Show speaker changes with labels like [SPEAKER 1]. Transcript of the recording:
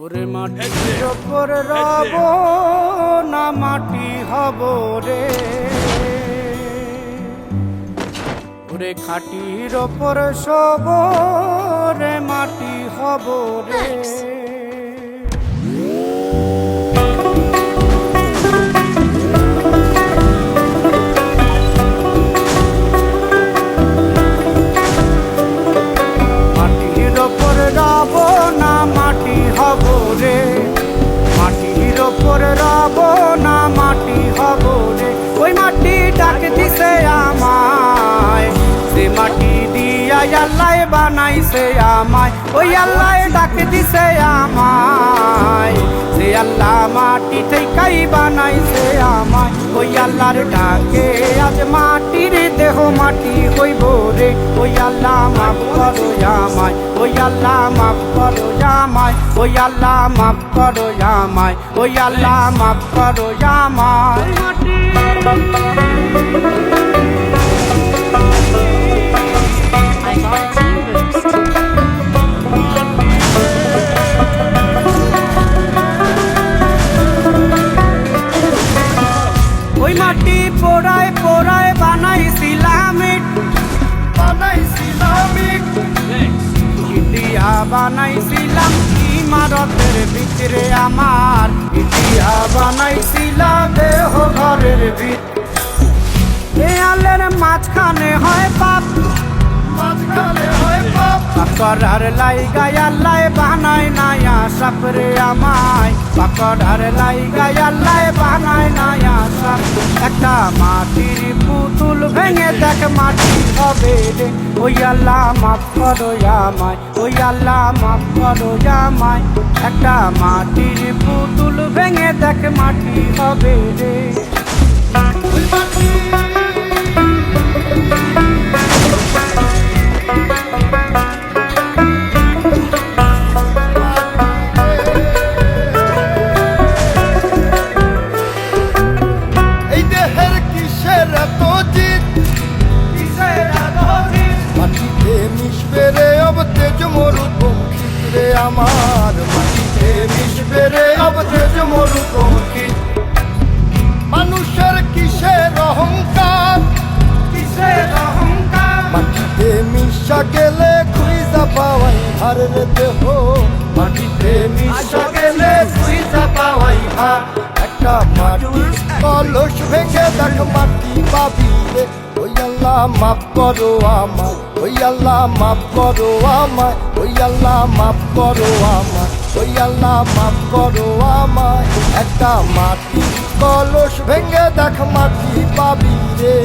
[SPEAKER 1] ওরে মাটির ওপর রব না মাটি হব রে, ওরে খাটির ওপর সব রে মাটি হব রে। মাটির ওপর রব না মাটি হব রে, মাটির ওপর রব না মাটি হব রে। ওই মাটি ডাক দিছে আমায়, সে মাটি দিয়া আল্লাহ বানাইছে আমায়। ওই আল্লাহ ডাক দিছে আমায়, সে আল্লাহ মাটি থেকেই বানাইছে আমায়। ওই আল্লাহর ডাকে আজ মাটির দেহ মাটি হইব রে। ওই আল্লাহ মাফ করো আমায়, ওই আল্লাহ মাফ করো আমায়, ওই আল্লাহ মাফ করো আমায়, ওই আল্লাহ মাফ করো আমায়। ওই মাটি পোড়ায় পোড়ায় বানাইছিলাম ইট, ইটিয়া বানাইছিলাম ইমারতের ভিতরে আমার, ইটিয়া বানাইছিলাম দেহ ঘরের ভিত। দেয়ালের মাঝখানে হয় পাপ, মাঝখানে হয় পাপ, পাকড়ার লাইগায় আল্লাহ বানায় নায়া সাপ রে আমায়। পাকড়ার লাইগায় আল্লাহ বানায় নায়া সাপ। একটা মাটির পুতুল ভেঙে দেখ মাটি হবে রে। ওই আল্লাহ মাফ করো আমায়, ওই আল্লাহ মাফ করো আমায়। একটা মাটির পুতুল ভেঙে দেখ মাটি হবে রে।
[SPEAKER 2] আমার মাটিতে মিশবে রে অব তেজ মরুপঙ্খী। মানুষের কিসের অহংকার,
[SPEAKER 1] কিসের অহংকার,
[SPEAKER 2] মাটিতে মিশা গেলে খুঁজা পাওয়াই হার রে দেহ। মাটিতে মিশা গেলে খুঁজা পাওয়াই হার। একটা মাটির কলস ভেঙে দেখ মাটি পাবি রে। ওই আল্লাহ মাফ করো আমায়, ওই আল্লাহ মাফ করো আমায়, ওই আল্লাহ মাফ করো আমায়, ওই আল্লাহ মাফ করো আমায়। একটা মাটির কলস ভেঙে দেখ মাটি পাবি রে।